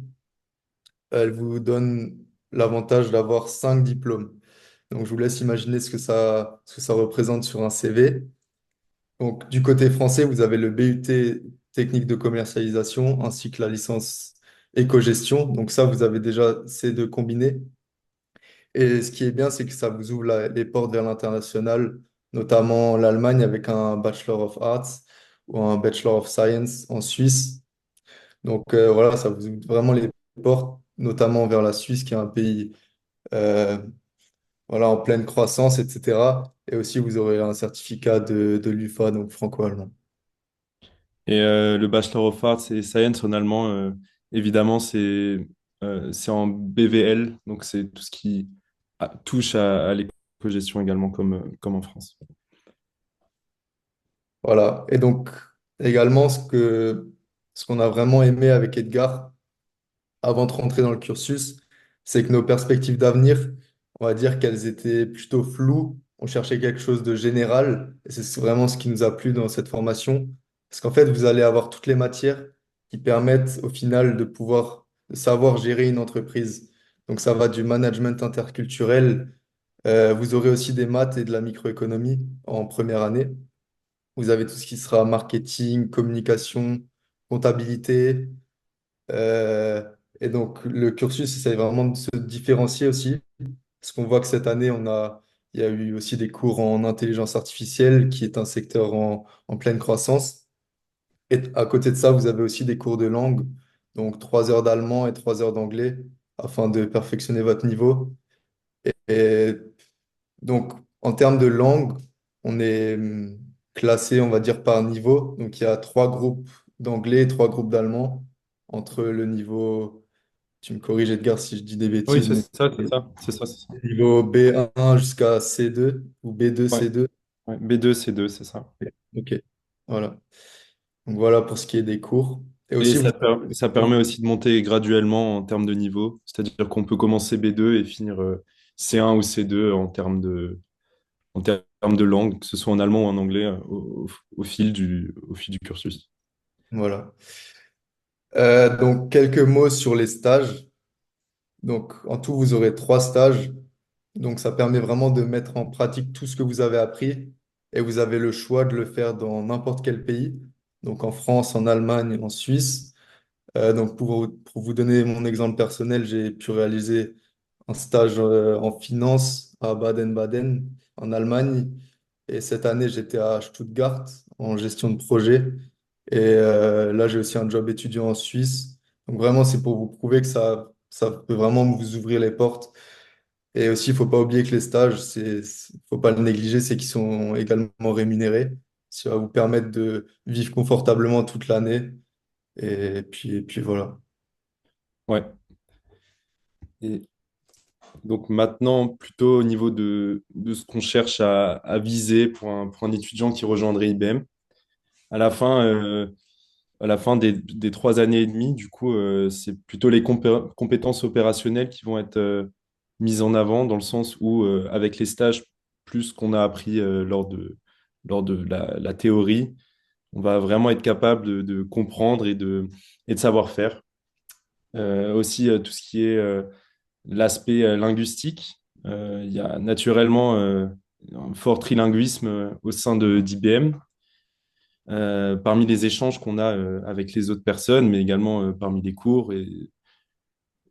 elle vous donne l'avantage d'avoir 5 diplômes. Donc, je vous laisse imaginer ce que ça représente sur un CV. Donc, du côté français, vous avez le BUT technique de commercialisation ainsi que la licence éco-gestion. Donc, ça, vous avez déjà ces deux combinés. Et ce qui est bien, c'est que ça vous ouvre les portes vers l'international, notamment l'Allemagne avec un Bachelor of Arts ou un Bachelor of Science en Suisse. Donc voilà, ça vous ouvre vraiment les portes, notamment vers la Suisse, qui est un pays euh, voilà, en pleine croissance, etc. Et aussi, vous aurez un certificat de l'UFA, donc franco-allemand. Et le Bachelor of Arts et Science en allemand, évidemment, c'est en BVL, donc c'est tout ce qui touche à l'éco-gestion également, comme en France. Voilà. Et donc, également, ce qu'on a vraiment aimé avec Edgar, avant de rentrer dans le cursus, c'est que nos perspectives d'avenir, on va dire qu'elles étaient plutôt floues. On cherchait quelque chose de général, et c'est vraiment ce qui nous a plu dans cette formation. Parce qu'en fait, vous allez avoir toutes les matières qui permettent au final de pouvoir de savoir gérer une entreprise. Donc, ça va du management interculturel. Vous aurez aussi des maths et de la microéconomie en première année. Vous avez tout ce qui sera marketing, communication, comptabilité. Euh, et donc, le cursus essaie vraiment de se différencier aussi. Parce qu'on voit que cette année, il y a eu aussi des cours en intelligence artificielle, qui est un secteur en pleine croissance. Et à côté de ça, vous avez aussi des cours de langue, donc 3 heures d'allemand et 3 heures d'anglais, afin de perfectionner votre niveau. Et donc, en termes de langue, on est classé, on va dire, par niveau. Donc, il y a 3 groupes d'anglais et 3 groupes d'allemand entre le niveau, tu me corriges Edgar si je dis des Oui, bêtises, c'est mais ça, c'est ça, c'est ça, c'est ça. niveau B1 jusqu'à C2 ou B2, Ouais, C2. ouais. B2, C2, c'est ça. Ok, voilà. Donc, voilà pour ce qui est des cours. Et Et aussi, vous... ça permet aussi de monter graduellement en termes de niveau, c'est-à-dire qu'on peut commencer B2 et finir C1 ou C2 en termes de langue, que ce soit en allemand ou en anglais, au fil du cursus. Voilà. Donc, quelques mots sur les stages. Donc, en tout, vous aurez 3 stages. Donc, ça permet vraiment de mettre en pratique tout ce que vous avez appris et vous avez le choix de le faire dans n'importe quel pays. Donc, en France, en Allemagne, en Suisse. Donc, pour vous donner mon exemple personnel, j'ai pu réaliser un stage en finance à Baden-Baden, en Allemagne. Et cette année, j'étais à Stuttgart en gestion de projet. Et là, j'ai aussi un job étudiant en Suisse. Donc, vraiment, c'est pour vous prouver que ça peut vraiment vous ouvrir les portes. Et aussi, il faut pas oublier que les stages, faut pas le négliger, c'est qu'ils sont également rémunérés. Ça va vous permettre de vivre confortablement toute l'année. Et puis voilà. Ouais. Et donc maintenant, plutôt au niveau de ce qu'on cherche à viser pour un étudiant qui rejoindrait IBM, à la fin, euh, à la fin des 3 années et demie, du coup, c'est plutôt les compétences opérationnelles qui vont être mises en avant, dans le sens où, avec les stages, plus qu'on a appris lors de la théorie, on va vraiment être capable de comprendre et de savoir faire. Aussi, tout ce qui est l'aspect linguistique. Il y a naturellement un fort trilinguisme au sein d'IBM, parmi les échanges qu'on a avec les autres personnes, mais également parmi les cours. Et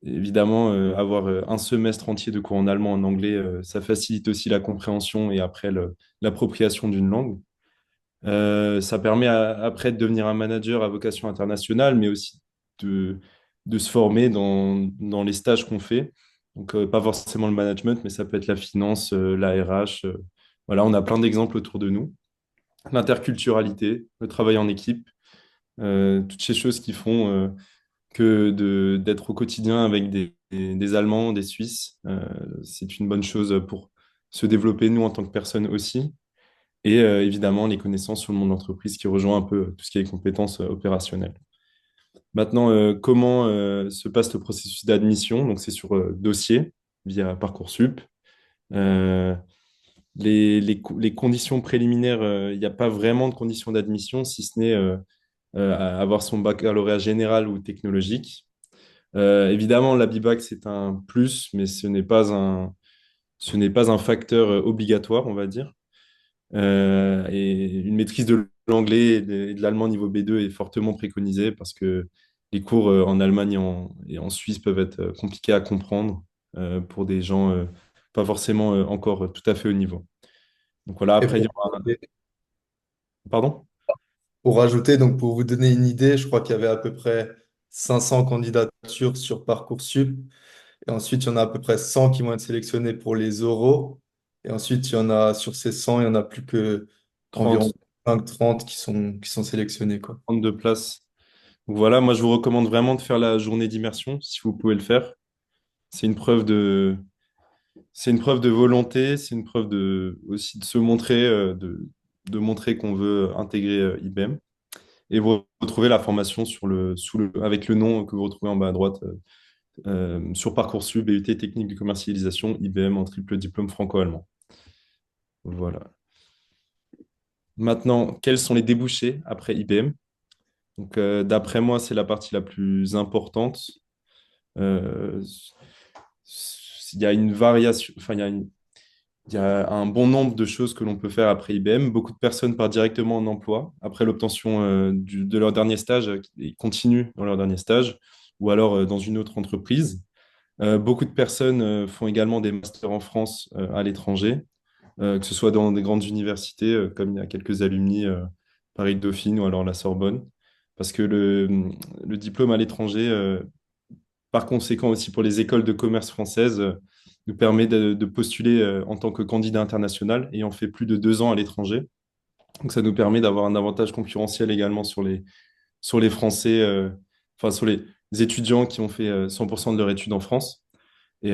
évidemment, avoir un semestre entier de cours en allemand, en anglais, ça facilite aussi la compréhension et après l'appropriation d'une langue. Ça permet après de devenir un manager à vocation internationale, mais aussi de se former dans les stages qu'on fait. Donc, pas forcément le management, mais ça peut être la finance, la RH. Voilà, on a plein d'exemples autour de nous. L'interculturalité, le travail en équipe, toutes ces choses qui font que d'être au quotidien avec des Allemands, des Suisses, c'est une bonne chose pour se développer, nous, en tant que personne aussi. Et évidemment, les connaissances sur le monde de l'entreprise qui rejoint un peu tout ce qui est compétences opérationnelles. Maintenant, comment se passe le processus d'admission? Donc, c'est sur dossier via Parcoursup. Euh, les conditions préliminaires, il n'y a pas vraiment de conditions d'admission, si ce n'est avoir son baccalauréat général ou technologique. Évidemment, la BIBAC, c'est un plus, mais ce n'est pas un facteur obligatoire, on va dire. Et une maîtrise de l'anglais et de l'allemand niveau B2 est fortement préconisée parce que les cours en Allemagne et en Suisse peuvent être compliqués à comprendre pour des gens pas forcément encore tout à fait au niveau. Donc voilà, Et après, il y pour aura... Pardon? pour rajouter, donc pour vous donner une idée, je crois qu'il y avait à peu près 500 candidatures sur Parcoursup. Et ensuite, il y en a à peu près 100 qui vont être sélectionnés pour les oraux. Et ensuite, il y en a, sur ces 100, il y en a plus que environ 30, 5-30 qui sont sélectionnés, quoi. 32 places. Donc voilà, moi je vous recommande vraiment de faire la journée d'immersion, si vous pouvez le faire. C'est une preuve de, c'est une preuve de volonté, c'est une preuve aussi de se montrer, de montrer qu'on veut intégrer IBM. Et vous retrouvez la formation avec le nom que vous retrouvez en bas à droite sur Parcoursup, BUT Technique de commercialisation, IBM en triple diplôme franco-allemand. Voilà. Maintenant, quels sont les débouchés après IBM? Donc, d'après moi, c'est la partie la plus importante. Euh, il y a une variation, enfin, il y a un bon nombre de choses que l'on peut faire après IBM. Beaucoup de personnes partent directement en emploi après l'obtention de leur dernier stage et continuent dans leur dernier stage ou alors dans une autre entreprise. Beaucoup de personnes font également des masters en France à l'étranger, que ce soit dans des grandes universités, comme il y a quelques alumni Paris-Dauphine ou alors la Sorbonne, parce que le diplôme à l'étranger, par conséquent aussi pour les écoles de commerce françaises, nous permet de postuler en tant que candidat international ayant fait plus de 2 ans à l'étranger. Donc ça nous permet d'avoir un avantage concurrentiel également sur les Français, enfin sur les étudiants qui ont fait 100% de leur étude en France. Et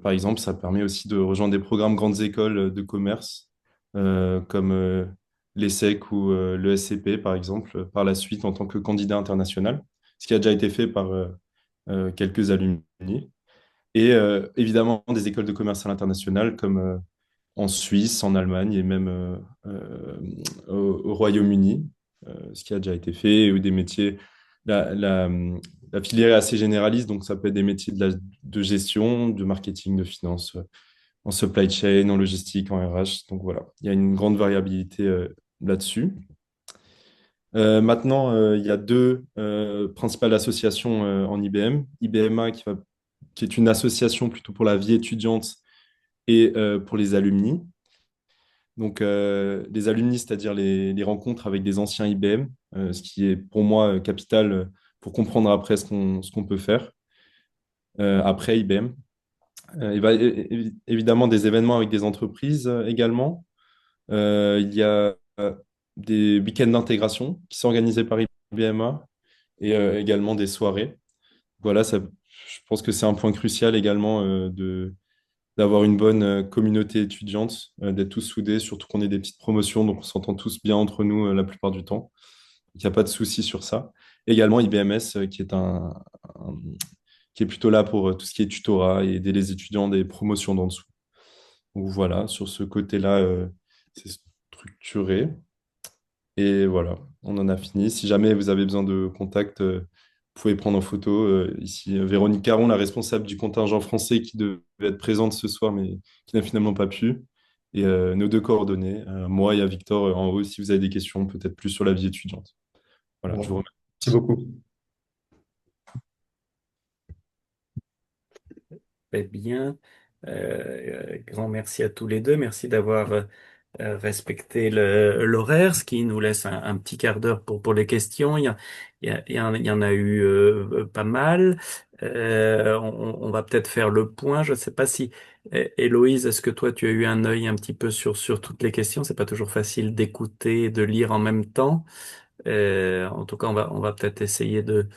par exemple, ça permet aussi de rejoindre des programmes grandes écoles de commerce, comme l'ESSEC ou le SCP, par exemple, par la suite en tant que candidat international, ce qui a déjà été fait par quelques alumni. Et évidemment, des écoles de commerce à l'international, comme en Suisse, en Allemagne et même au Royaume-Uni, ce qui a déjà été fait, ou des métiers. La, la, la filière est assez généraliste, donc ça peut être des métiers de gestion, de marketing, de finance, en supply chain, en logistique, en RH. Donc voilà, il y a une grande variabilité là-dessus. Maintenant, il y a deux principales associations en IBM. IBMA, qui est une association plutôt pour la vie étudiante et pour les alumni. Donc, les alumni, c'est-à-dire les rencontres avec des anciens IBM, ce qui est pour moi capital pour comprendre après ce qu'on peut faire après IBM. Il va évidemment des événements avec des entreprises également. Il y a des week-ends d'intégration qui sont organisés par IBMA et également des soirées. Voilà, je pense que c'est un point crucial également d'avoir une bonne communauté étudiante, d'être tous soudés, surtout qu'on est des petites promotions, donc on s'entend tous bien entre nous la plupart du temps. Il n'y a pas de souci sur ça. Également IBMS, un- qui est plutôt là pour tout ce qui est tutorat et aider les étudiants des promotions d'en dessous. Donc voilà, sur ce côté-là, c'est structuré. Et voilà, on en a fini. Si jamais vous avez besoin de contact, vous pouvez prendre en photo. Ici, Véronique Caron, la responsable du contingent français qui devait être présente ce soir, mais qui n'a finalement pas pu. Et nos deux coordonnées, moi et à Victor en haut, si vous avez des questions, peut-être plus sur la vie étudiante. Voilà, je vous Bon, merci remercie. beaucoup. Très bien. Grand merci à tous les deux. Merci d'avoir respecté l'horaire, ce qui nous laisse un petit quart d'heure pour les questions. Il y en a eu pas mal. On va peut-être faire le point. Je ne sais pas si, Héloïse, est-ce que toi, tu as eu un œil un petit peu sur toutes les questions? C'est pas toujours facile d'écouter et de lire en même temps. En tout cas, on va peut-être essayer de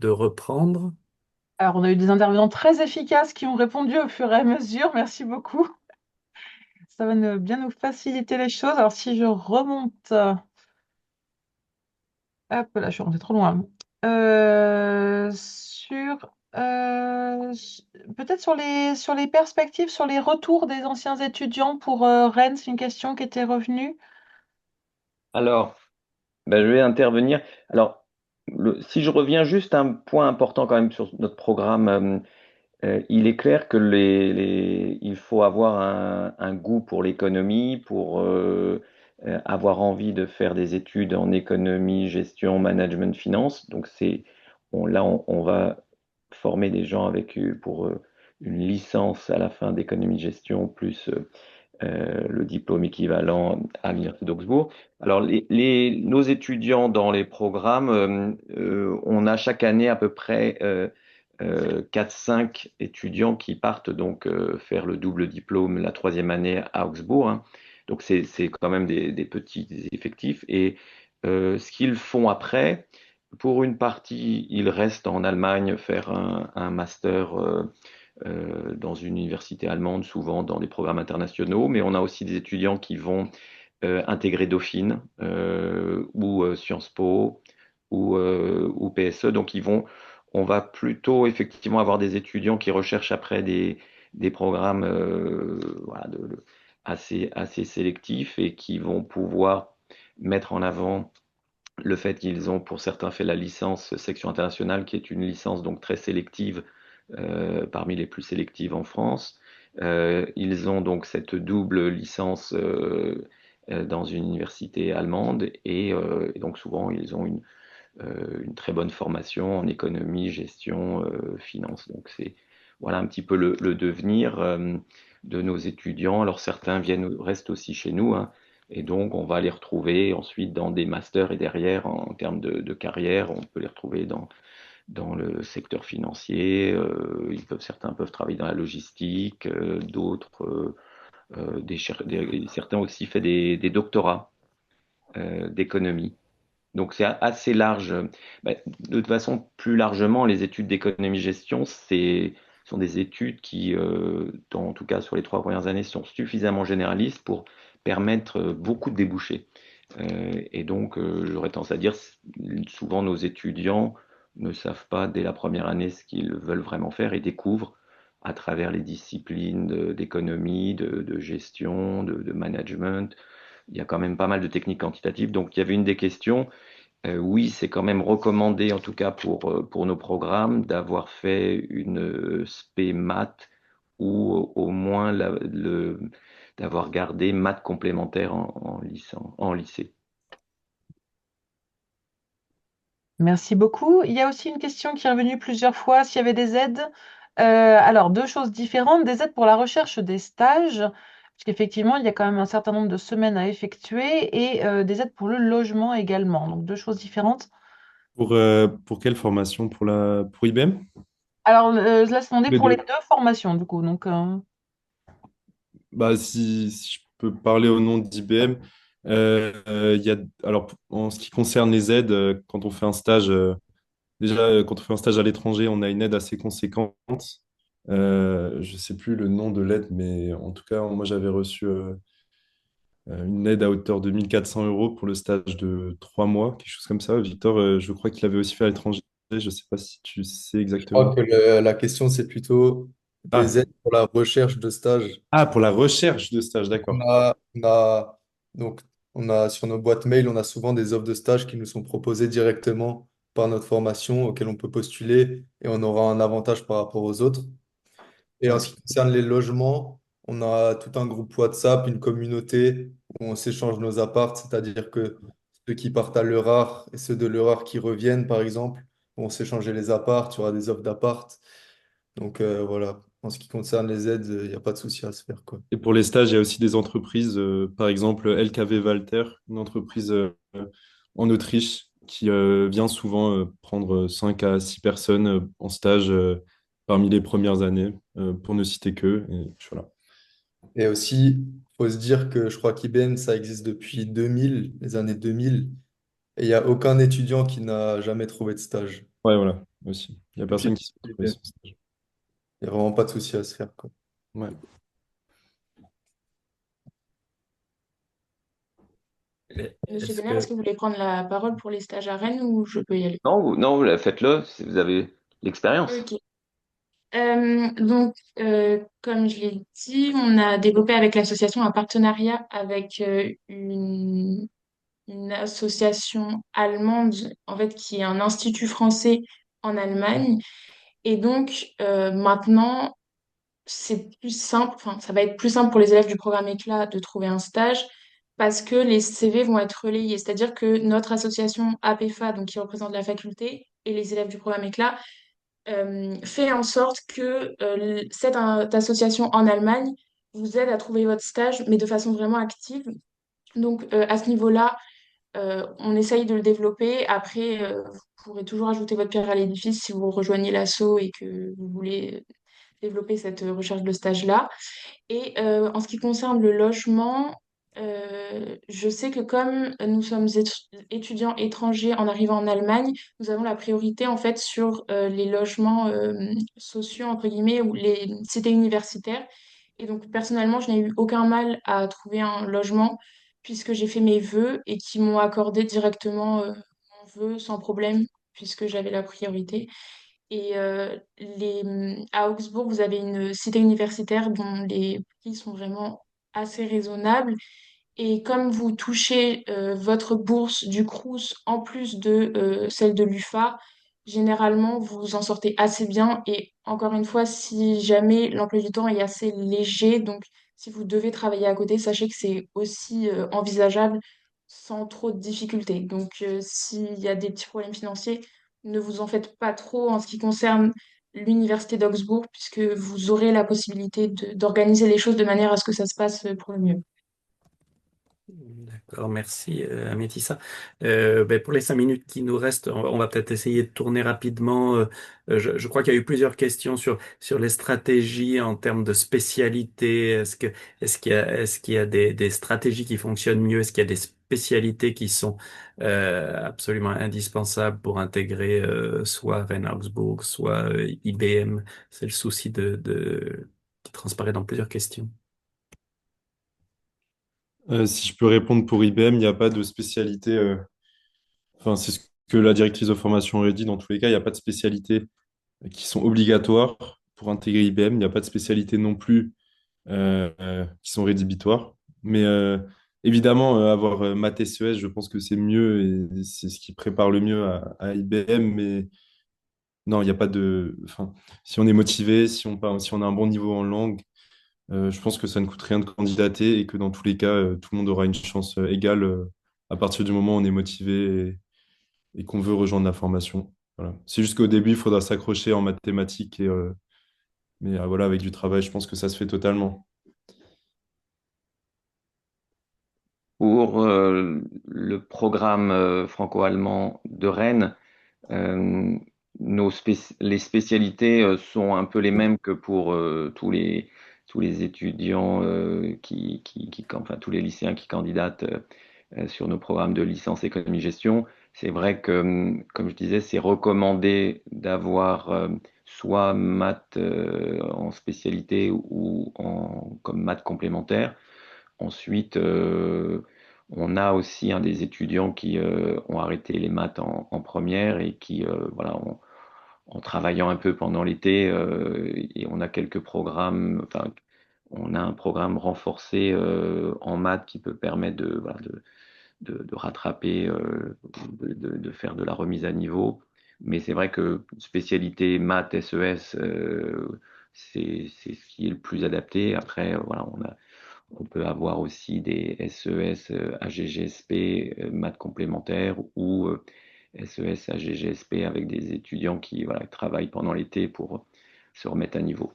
reprendre. Alors, on a eu des intervenants très efficaces qui ont répondu au fur et à mesure. Merci beaucoup. Ça va bien nous faciliter les choses. Alors, si je remonte, hop là, je suis remontée trop loin. Peut-être sur les perspectives, sur les retours des anciens étudiants pour Rennes, c'est une question qui était revenue. Alors, ben, je vais intervenir. Alors, si je reviens juste à un point important quand même sur notre programme, il est clair que il faut avoir un goût pour l'économie, pour avoir envie de faire des études en économie, gestion, management, finance. Donc là, on va former des gens avec pour une licence à la fin d'économie, gestion, plus le diplôme équivalent à l'Université d'Augsbourg. Alors, nos étudiants dans les programmes, on a chaque année à peu près 4-5 étudiants qui partent donc faire le double diplôme la troisième année à Augsbourg, hein. Donc, c'est quand même des petits effectifs. Et ce qu'ils font après, pour une partie, ils restent en Allemagne faire un master dans une université allemande, souvent dans des programmes internationaux, mais on a aussi des étudiants qui vont intégrer Dauphine ou Sciences Po ou PSE. Donc on va plutôt effectivement avoir des étudiants qui recherchent après des programmes voilà, assez sélectifs et qui vont pouvoir mettre en avant le fait qu'ils ont pour certains fait la licence section internationale, qui est une licence donc très sélective, parmi les plus sélectives en France. Ils ont donc cette double licence dans une université allemande et donc souvent ils ont une très bonne formation en économie, gestion, finance. Donc c'est voilà un petit peu le devenir de nos étudiants. Alors certains restent aussi chez nous, hein, et donc on va les retrouver ensuite dans des masters et derrière en termes de carrière, on peut les retrouver dans le secteur financier. Certains peuvent travailler dans la logistique, d'autres certains aussi fait des doctorats d'économie. Donc c'est assez large. Bah, de toute façon, plus largement, les études d'économie-gestion, sont des études qui, en tout cas sur les 3 premières années, sont suffisamment généralistes pour permettre beaucoup de débouchés. Et donc, j'aurais tendance à dire, souvent nos étudiants ne savent pas dès la première année ce qu'ils veulent vraiment faire et découvrent à travers les disciplines d'économie, de gestion, de management. Il y a quand même pas mal de techniques quantitatives. Donc, il y avait une des questions. Oui, c'est quand même recommandé, en tout cas pour nos programmes, d'avoir fait une spé maths ou au moins d'avoir gardé maths complémentaires en lycée. Merci beaucoup. Il y a aussi une question qui est revenue plusieurs fois, s'il y avait des aides. Alors, deux choses différentes, des aides pour la recherche des stages, parce qu'effectivement, il y a quand même un certain nombre de semaines à effectuer, et des aides pour le logement également. Donc, deux choses différentes. Pour quelle formation? Pour IBM? Alors, là, c'est demandé Les pour les deux. deux formations, du coup. Donc, Bah, si je peux parler au nom d'IBM, il y a, alors, en ce qui concerne les aides, quand on fait un stage, déjà, quand on fait un stage à l'étranger, on a une aide assez conséquente. Je ne sais plus le nom de l'aide, mais en tout cas, moi, j'avais reçu une aide à hauteur de 1 400 € pour le stage de 3 mois, quelque chose comme ça. Victor, je crois qu'il avait aussi fait à l'étranger. Je ne sais pas si tu sais Je crois exactement. que la question, c'est plutôt des Ah, aides pour la recherche de stage. ah, pour la recherche de stage, On d'accord. a, on a, donc, on a sur nos boîtes mail, on a souvent des offres de stage qui nous sont proposées directement par notre formation auxquelles on peut postuler et on aura un avantage par rapport aux autres. Et en Ouais. ce qui concerne les logements, on a tout un groupe WhatsApp, une communauté où on s'échange nos apparts, c'est-à-dire que ceux qui partent à l'Eurart et ceux de l'Eurart qui reviennent, par exemple, vont s'échanger les apparts, il y aura des offres d'appart. Donc voilà, en ce qui concerne les aides, il n'y a pas de souci à se faire, quoi. Et pour les stages, il y a aussi des entreprises, par exemple LKW Walter, une entreprise en Autriche qui vient souvent prendre 5 à 6 personnes en stage parmi les premières années, pour ne citer que. Et voilà. Et aussi, faut se dire que je crois qu'IBM, ça existe depuis 2000, les années 2000, et il n'y a aucun étudiant qui n'a jamais trouvé de stage. Ouais, voilà, aussi. Il n'y a Depuis personne qu'il qui s'est y a trouvé IBM. son stage. Il n'y a vraiment pas de souci à se faire, quoi. Ouais. Monsieur Est-ce Bénard, est-ce que que vous voulez prendre la parole pour les stages à Rennes ou je peux y aller? Non, faites-le si vous avez l'expérience. Ok. Comme je l'ai dit, on a développé avec l'association un partenariat avec une association allemande, en fait, qui est un institut français en Allemagne. Et donc, maintenant, c'est plus simple, enfin, ça va être plus simple pour les élèves du programme Éclat de trouver un stage parce que les CV vont être relayés. C'est-à-dire que notre association APFA, donc qui représente la faculté, et les élèves du programme Éclat, fait en sorte que cette association en Allemagne vous aide à trouver votre stage, mais de façon vraiment active. Donc, à ce niveau-là, on essaye de le développer. Après, vous pourrez toujours ajouter votre pierre à l'édifice si vous rejoignez l'asso et que vous voulez développer cette recherche de stage-là. Et en ce qui concerne le logement, je sais que comme nous sommes étudiants étrangers en arrivant en Allemagne, nous avons la priorité en fait sur les logements sociaux, entre guillemets, ou les cités universitaires. Et donc personnellement, je n'ai eu aucun mal à trouver un logement puisque j'ai fait mes vœux et qui m'ont accordé directement mon vœu sans problème puisque j'avais la priorité. Et à Augsbourg, vous avez une cité universitaire dont les prix sont vraiment assez raisonnables. Et comme vous touchez votre bourse du Crous en plus de celle de l'UFA, généralement, vous en sortez assez bien. Et encore une fois, si jamais l'emploi du temps est assez léger, donc si vous devez travailler à côté, sachez que c'est aussi envisageable sans trop de difficultés. Donc, s'il y a des petits problèmes financiers, ne vous en faites pas trop en ce qui concerne l'université d'Augsbourg, puisque vous aurez la possibilité d'organiser les choses de manière à ce que ça se passe pour le mieux. D'accord, merci Amétissa. Ben, pour les 5 minutes qui nous restent, on va peut-être essayer de tourner rapidement. Je crois qu'il y a eu plusieurs questions sur les stratégies en termes de spécialité. Est-ce qu'il y a des stratégies qui fonctionnent mieux? Est-ce qu'il y a des spécialités qui sont absolument indispensables pour intégrer soit Rennes Augsbourg, soit IBM? C'est le souci qui transparaît dans plusieurs questions. Si je peux répondre pour IBM, il n'y a pas de spécialité. Enfin, c'est ce que la directrice de formation aurait dit. Dans tous les cas, il n'y a pas de spécialité qui sont obligatoires pour intégrer IBM. Il n'y a pas de spécialité non plus qui sont rédhibitoires. Mais évidemment, avoir maths SES, je pense que c'est mieux et c'est ce qui prépare le mieux à IBM. Mais non, il n'y a pas de. Enfin, si on est motivé, si on a un bon niveau en langue, je pense que ça ne coûte rien de candidater et que dans tous les cas, tout le monde aura une chance égale à partir du moment où on est motivé et qu'on veut rejoindre la formation. Voilà. C'est juste qu'au début, il faudra s'accrocher en mathématiques mais voilà, avec du travail, je pense que ça se fait totalement. Pour le programme franco-allemand de Rennes, euh, les spécialités sont un peu les mêmes que pour tous les étudiants enfin tous les lycéens qui candidatent sur nos programmes de licence économie-gestion. C'est vrai que, comme je disais, c'est recommandé d'avoir soit maths en spécialité ou comme maths complémentaire. Ensuite, on a aussi un des étudiants qui ont arrêté les maths en première et qui, voilà, en travaillant un peu pendant l'été, et on a quelques programmes, enfin, on a un programme renforcé en maths qui peut permettre voilà, de rattraper, de faire de la remise à niveau. Mais c'est vrai que spécialité maths, SES, c'est ce qui est le plus adapté. Après, voilà, on peut avoir aussi des SES, AGGSP, maths complémentaires ou SES, AGGSP avec des étudiants qui voilà, travaillent pendant l'été pour se remettre à niveau.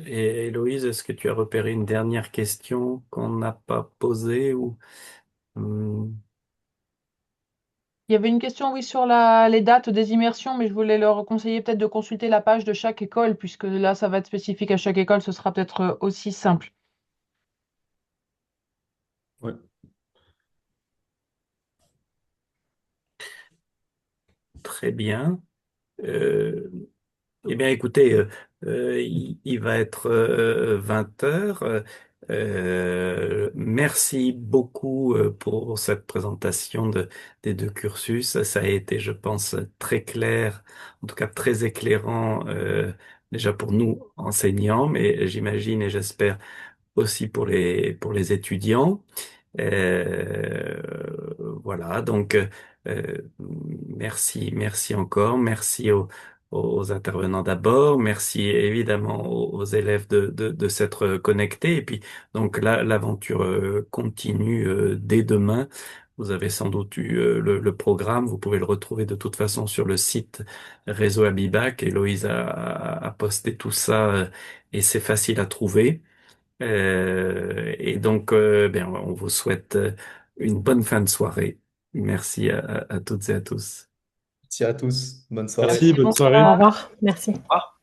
Et Héloïse, est-ce que tu as repéré une dernière question qu'on n'a pas posée ou Hmm, Il y avait une question, oui, sur les dates des immersions, mais je voulais leur conseiller peut-être de consulter la page de chaque école, puisque là, ça va être spécifique à chaque école, ce sera peut-être aussi simple. Ouais. très bien. Euh, Eh bien, écoutez, il va être 20 heures. Merci beaucoup pour cette présentation des deux cursus. Ça a été, je pense, très clair, en tout cas très éclairant, déjà pour nous enseignants, mais j'imagine et j'espère aussi pour les étudiants. Euh, voilà, donc merci encore, merci aux intervenants d'abord, merci évidemment aux élèves de s'être connectés, et puis donc l'aventure continue dès demain Vous avez sans doute eu le programme. Vous pouvez le retrouver de toute façon sur le site Réseau Abibac. Héloïse a posté tout ça et c'est facile à trouver. Et donc, ben, on vous souhaite une bonne fin de soirée. Merci à toutes et à tous. Merci à tous. Bonne soirée. Merci, Merci, bonne bonsoir. soirée. Au revoir. Merci. Ah.